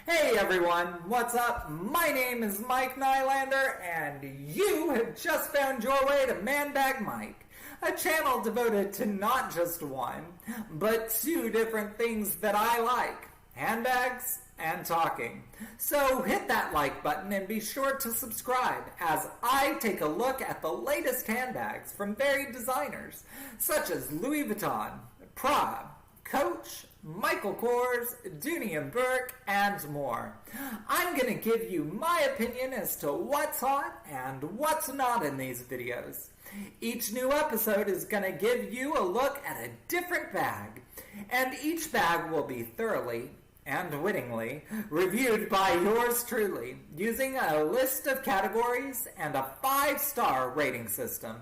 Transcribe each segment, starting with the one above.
Hey everyone, what's up? My name is Mike Nylander, and you have just found your way to Handbag Mike, a channel devoted to not just one, but two different things that I like, handbags and talking. So hit that like button and be sure to subscribe as I take a look at the latest handbags from varied designers, such as Louis Vuitton, Prada, Coach, Michael Kors, Dooney Bourke, and more. I'm going to give you my opinion as to what's hot and what's not in these videos. Each new episode is going to give you a look at a different bag, and each bag will be thoroughly and wittingly reviewed by yours truly, using a list of categories and a 5-star rating system.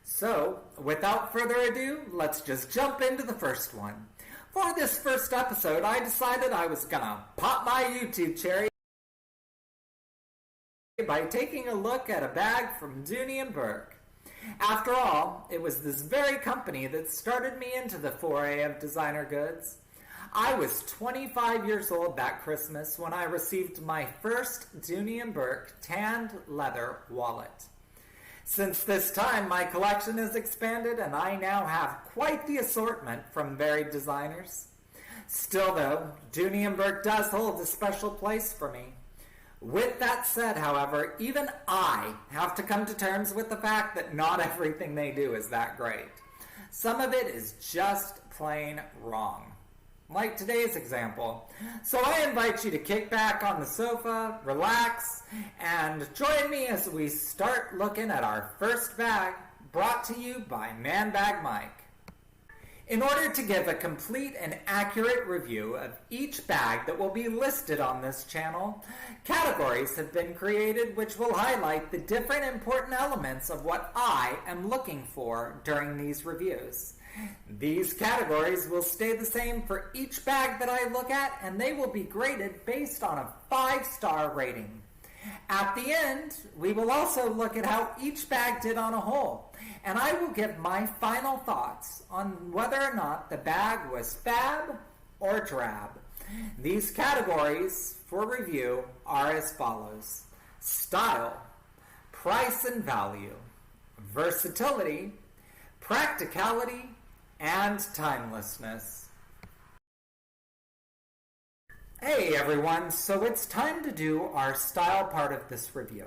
So, without further ado, let's just jump into the first one. For this first episode, I decided I was gonna pop my YouTube cherry by taking a look at a bag from Dooney Bourke. After all, it was this very company that started me into the foray of designer goods. I was 25 years old that Christmas when I received my first Dooney Bourke tanned leather wallet. Since this time, my collection has expanded and I now have quite the assortment from varied designers. Still though, Dooney Bourke does hold a special place for me. With that said, however, even I have to come to terms with the fact that not everything they do is that great. Some of it is just plain wrong. Like today's example. So I invite you to kick back on the sofa, relax, and join me as we start looking at our first bag, brought to you by Handbag Mike. In order to give a complete and accurate review of each bag that will be listed on this channel, categories have been created which will highlight the different important elements of what I am looking for during these reviews. These categories will stay the same for each bag that I look at, and they will be graded based on a 5-star rating. At the end, we will also look at how each bag did on a whole, and I will give my final thoughts on whether or not the bag was fab or drab. These categories for review are as follows: style, price and value, versatility, practicality, and timelessness. Hey everyone, so it's time to do our style part of this review.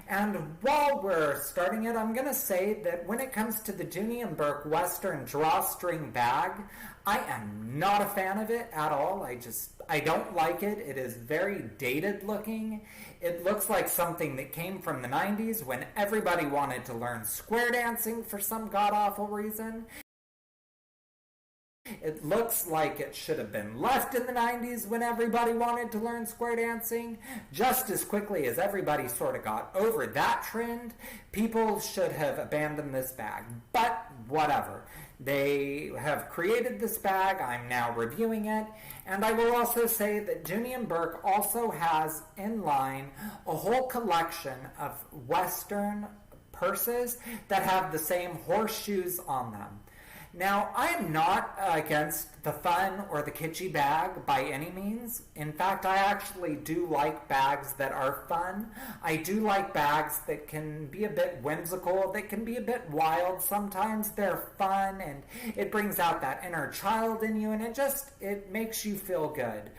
And while we're starting it, I'm going to say that when it comes to the Dooney Bourke Western Drawstring bag, I am not a fan of it at all. I don't like it. It is very dated looking. It looks like something that came from the 90s when everybody wanted to learn square dancing for some god-awful reason. It looks like it should have been left in the 90s when everybody wanted to learn square dancing. Just as quickly as everybody sort of got over that trend, people should have abandoned this bag. But whatever. They have created this bag. I'm now reviewing it. And I will also say that Dooney Bourke also has in line a whole collection of Western purses that have the same horseshoes on them. Now, I'm not against the fun or the kitschy bag by any means. In fact, I actually do like bags that are fun. I do like bags that can be a bit whimsical, that can be a bit wild. Sometimes they're fun and it brings out that inner child in you and it makes you feel good.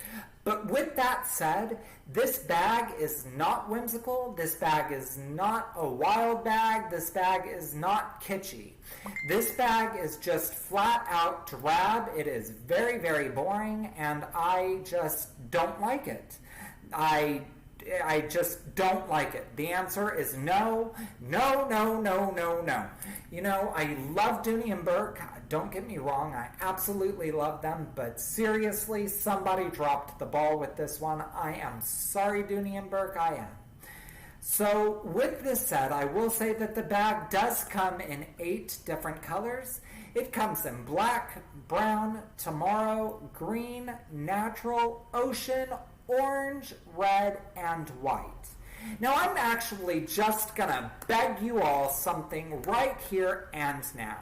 But with that said, this bag is not whimsical. This bag is not a wild bag. This bag is not kitschy. This bag is just flat out drab. It is very, very boring, and I just don't like it. I just don't like it. The answer is no, no, no, no, no, no. You know, I love Dooney Bourke. Don't get me wrong, I absolutely love them, but seriously, somebody dropped the ball with this one. I am sorry, Dooney Bourke, I am. So, with this said, I will say that the bag does come in 8 different colors. It comes in black, brown, tomorrow, green, natural, ocean, orange, red, and white. Now, I'm actually just gonna beg you all something right here and now.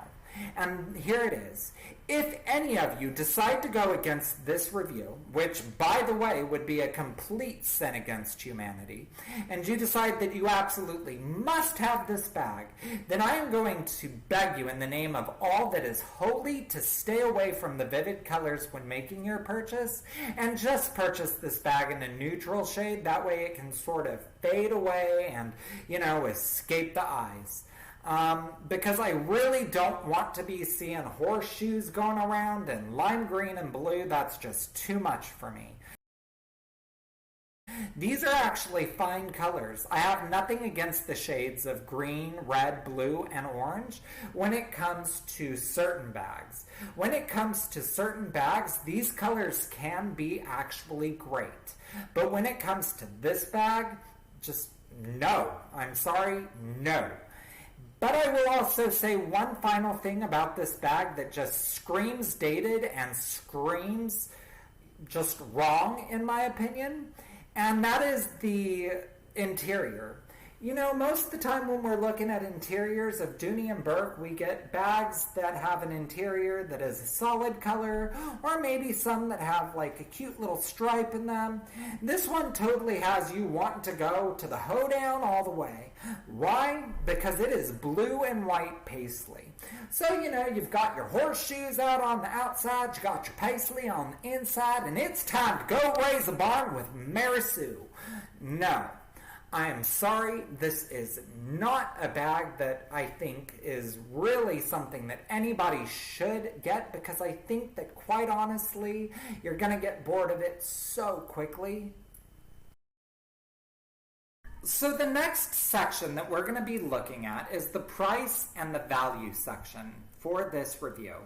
And here it is. If any of you decide to go against this review, which, by the way, would be a complete sin against humanity, and you decide that you absolutely must have this bag, then I am going to beg you in the name of all that is holy to stay away from the vivid colors when making your purchase, and just purchase this bag in a neutral shade. That way it can sort of fade away and, escape the eyes. Because I really don't want to be seeing horseshoes going around in lime green and blue. That's just too much for me. These are actually fine colors. I have nothing against the shades of green, red, blue, and orange when it comes to certain bags. When it comes to certain bags, these colors can be actually great. But when it comes to this bag, just no. I'm sorry, no. But I will also say one final thing about this bag that just screams dated and screams just wrong, in my opinion, and that is the interior. Most of the time when we're looking at interiors of Dooney & Bourke, we get bags that have an interior that is a solid color, or maybe some that have like a cute little stripe in them. This one totally has you wanting to go to the hoedown all the way. Why? Because it is blue and white paisley. So, you've got your horseshoes out on the outside, you got your paisley on the inside, and it's time to go raise a barn with Mary Sue. No. I am sorry, this is not a bag that I think is really something that anybody should get, because I think that, quite honestly, you're going to get bored of it so quickly. So the next section that we're going to be looking at is the price and the value section for this review.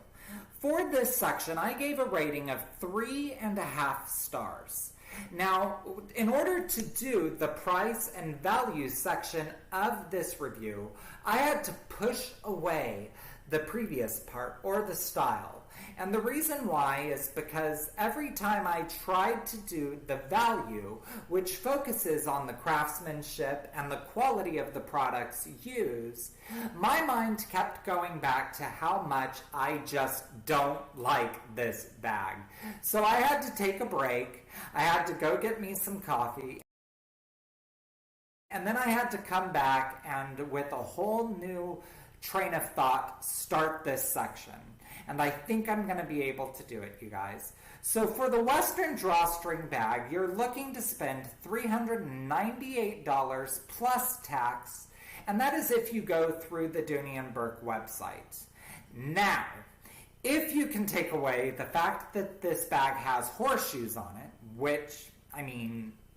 For this section, I gave a rating of 3.5 stars. Now, in order to do the price and value section of this review, I had to push away the previous part, or the style. And the reason why is because every time I tried to do the value, which focuses on the craftsmanship and the quality of the products used, my mind kept going back to how much I just don't like this bag. So I had to take a break. I had to go get me some coffee. And then I had to come back and, with a whole new train of thought, start this section. And I think I'm going to be able to do it, you guys. So for the Western Drawstring bag, you're looking to spend $398 plus tax, and that is if you go through the Dooney & Bourke website. Now, if you can take away the fact that this bag has horseshoes on it, which,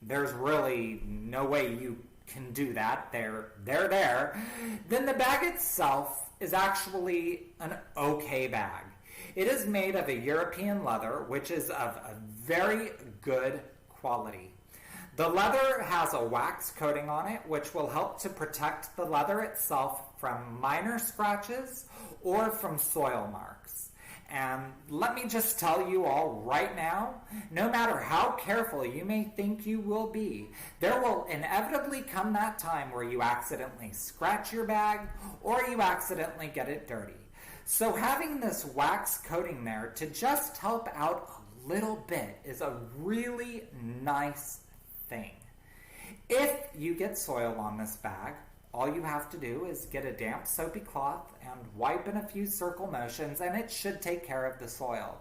there's really no way you can do that. They're there. Then the bag itself is actually an okay bag. It is made of a European leather, which is of a very good quality. The leather has a wax coating on it, which will help to protect the leather itself from minor scratches or from soil marks. And let me just tell you all right now, no matter how careful you may think you will be, there will inevitably come that time where you accidentally scratch your bag or you accidentally get it dirty. So having this wax coating there to just help out a little bit is a really nice thing. If you get soil on this bag, all you have to do is get a damp soapy cloth and wipe in a few circle motions, and it should take care of the soil.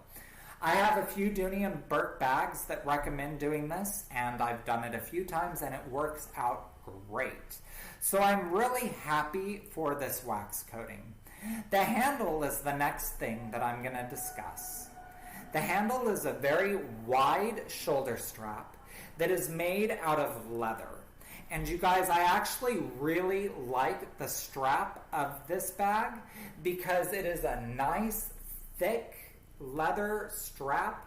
I have a few Dooney & Bourke bags that recommend doing this, and I've done it a few times and it works out great. So I'm really happy for this wax coating. The handle is the next thing that I'm going to discuss. The handle is a very wide shoulder strap that is made out of leather. And you guys, I actually really like the strap of this bag because it is a nice, thick leather strap,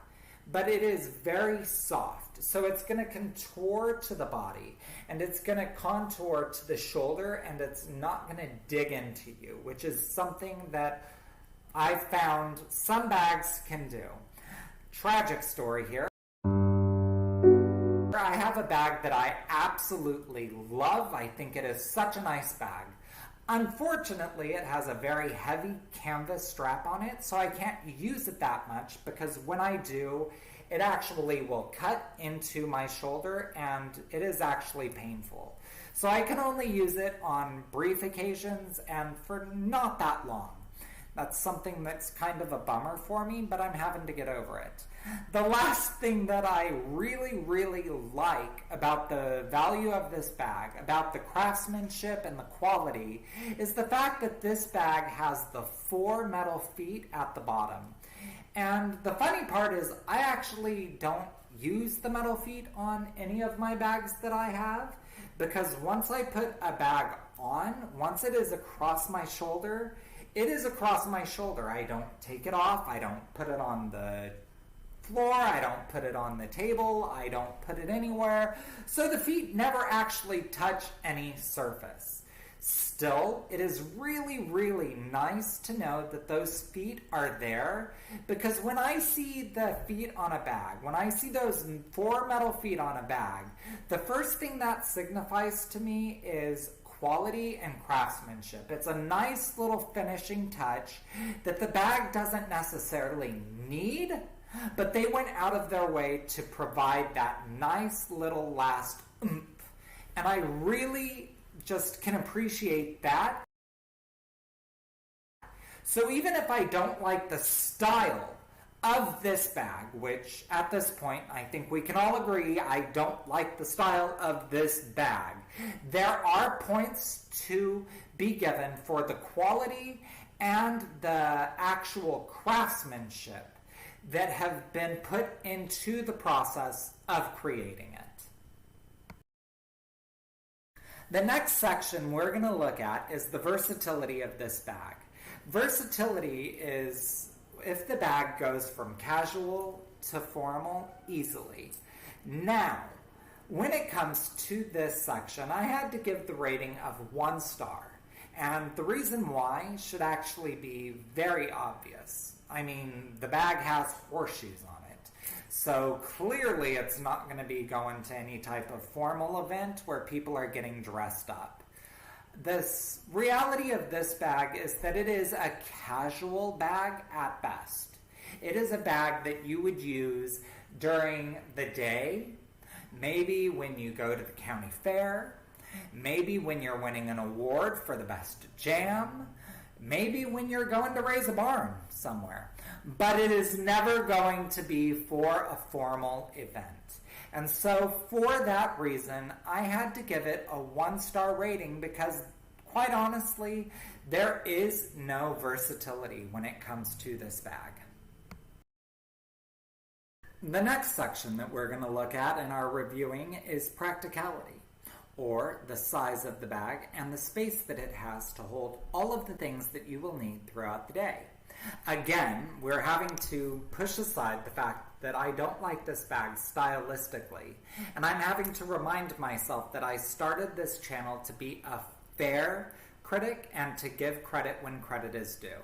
but it is very soft. So it's going to contour to the body, and it's going to contour to the shoulder, and it's not going to dig into you, which is something that I've found some bags can do. Tragic story here. I have a bag that I absolutely love. I think it is such a nice bag. Unfortunately, it has a very heavy canvas strap on it, so I can't use it that much because when I do, it actually will cut into my shoulder and it is actually painful. So I can only use it on brief occasions and for not that long. That's something that's kind of a bummer for me, but I'm having to get over it. The last thing that I really like about the value of this bag, about the craftsmanship and the quality, is the fact that this bag has the 4 metal feet at the bottom. And the funny part is I actually don't use the metal feet on any of my bags that I have, because once I put a bag on, once it is across my shoulder, it is across my shoulder. I don't take it off. I don't put it on the floor. I don't put it on the table. I don't put it anywhere. So the feet never actually touch any surface. Still, it is really nice to know that those feet are there, because when I see the feet on a bag, when I see those 4 metal feet on a bag, the first thing that signifies to me is quality and craftsmanship. It's a nice little finishing touch that the bag doesn't necessarily need, but they went out of their way to provide that nice little last oomph. And I really just can appreciate that. So even if I don't like the style of this bag, which at this point I think we can all agree I don't like the style of this bag, there are points to be given for the quality and the actual craftsmanship that have been put into the process of creating it. The next section we're going to look at is the versatility of this bag. Versatility is if the bag goes from casual to formal easily. Now, when it comes to this section, I had to give the rating of 1 star. And the reason why should actually be very obvious. I mean, the bag has horseshoes on it. So clearly it's not going to be going to any type of formal event where people are getting dressed up. This reality of this bag is that it is a casual bag at best. It is a bag that you would use during the day, maybe when you go to the county fair, maybe when you're winning an award for the best jam, maybe when you're going to raise a barn somewhere. But it is never going to be for a formal event. And so for that reason, I had to give it a 1-star rating because, quite honestly, there is no versatility when it comes to this bag. The next section that we're going to look at in our reviewing is practicality, or the size of the bag and the space that it has to hold all of the things that you will need throughout the day. Again, we're having to push aside the fact that I don't like this bag stylistically, and I'm having to remind myself that I started this channel to be a fair critic and to give credit when credit is due.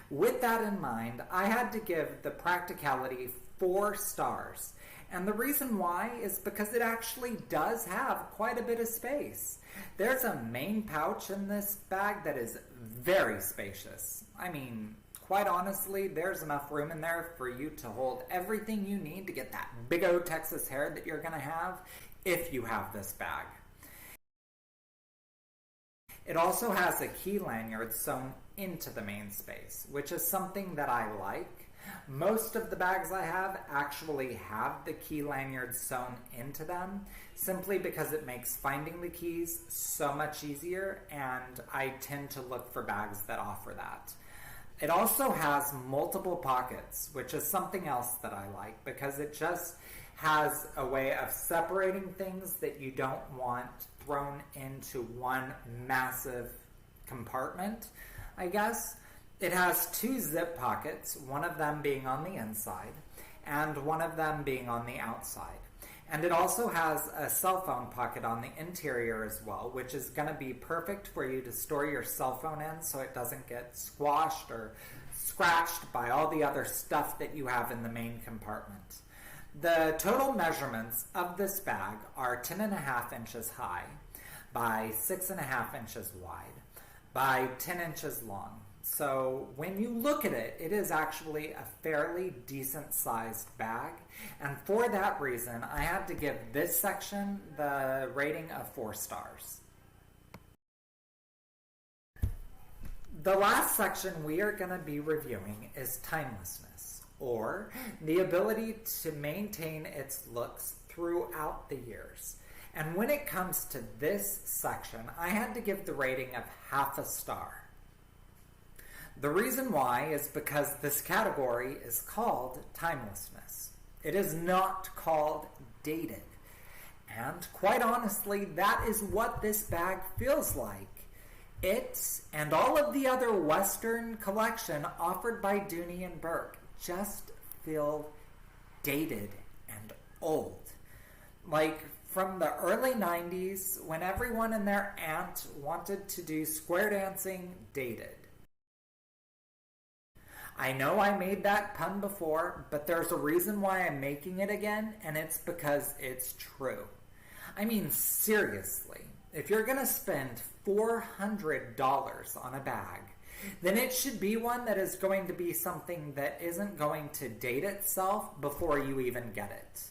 With that in mind, I had to give the practicality 4 stars. And the reason why is because it actually does have quite a bit of space. There's a main pouch in this bag that is very spacious. I mean, quite honestly, there's enough room in there for you to hold everything you need to get that big old Texas hair that you're going to have if you have this bag. It also has a key lanyard sewn into the main space, which is something that I like. Most of the bags I have actually have the key lanyards sewn into them, simply because it makes finding the keys so much easier, and I tend to look for bags that offer that. It also has multiple pockets, which is something else that I like, because it just has a way of separating things that you don't want thrown into one massive compartment, I guess. It has 2 zip pockets, one of them being on the inside and one of them being on the outside. And it also has a cell phone pocket on the interior as well, which is going to be perfect for you to store your cell phone in so it doesn't get squashed or scratched by all the other stuff that you have in the main compartment. The total measurements of this bag are 10.5 inches high by 6.5 inches wide. by 10 inches long. So when you look at it, it is actually a fairly decent sized bag. And for that reason, I had to give this section the rating of 4 stars. The last section we are going to be reviewing is timelessness, or the ability to maintain its looks throughout the years. And when it comes to this section, I had to give the rating of 0.5 star. The reason why is because this category is called timelessness. It is not called dated. And quite honestly, that is what this bag feels like. It and all of the other Western collection offered by Dooney and Bourke just feel dated and old. Like from the early 90s, when everyone and their aunt wanted to do square dancing, dated. I know I made that pun before, but there's a reason why I'm making it again, and it's because it's true. I mean, seriously, if you're going to spend $400 on a bag, then it should be one that is going to be something that isn't going to date itself before you even get it.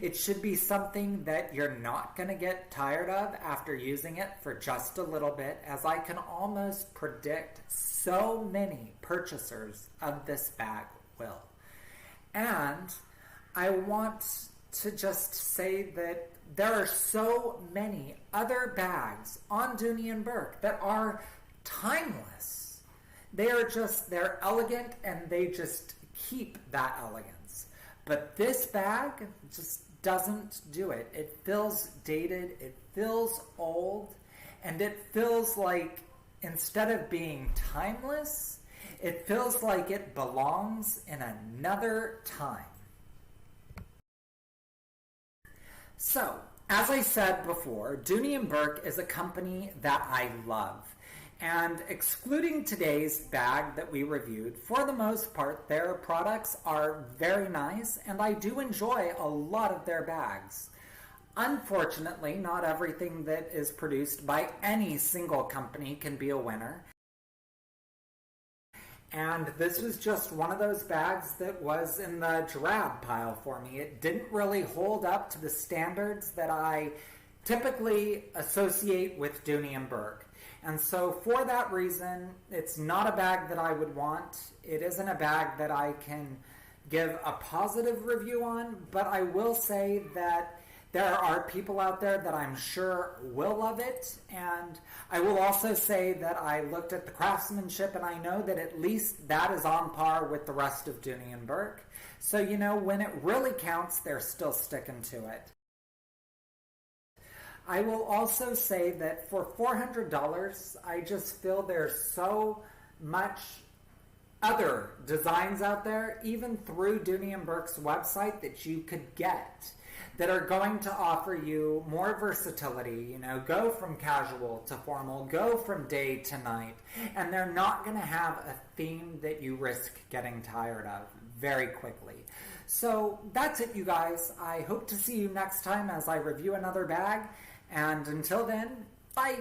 It should be something that you're not going to get tired of after using it for just a little bit, as I can almost predict so many purchasers of this bag will. And I want to just say that there are so many other bags on Dooney and Bourke that are timeless. They're elegant, and they just keep that elegance. But this bag just doesn't do it. It feels dated, it feels old, and it feels like instead of being timeless, it feels like it belongs in another time. So, as I said before, Dooney and Bourke is a company that I love. And excluding today's bag that we reviewed, for the most part, their products are very nice, and I do enjoy a lot of their bags. Unfortunately, not everything that is produced by any single company can be a winner. And this was just one of those bags that was in the drab pile for me. It didn't really hold up to the standards that I typically associate with Dooney and Bourke. And so for that reason, it's not a bag that I would want. It isn't a bag that I can give a positive review on, but I will say that there are people out there that I'm sure will love it. And I will also say that I looked at the craftsmanship, and I know that at least that is on par with the rest of Dooney and Bourke. So, you know, when it really counts, they're still sticking to it. I will also say that for $400, I just feel there's so much other designs out there, even through Dooney and Bourke's website, that you could get that are going to offer you more versatility. You know, go from casual to formal, go from day to night, and they're not going to have a theme that you risk getting tired of very quickly. So that's it, you guys. I hope to see you next time as I review another bag. And until then, bye!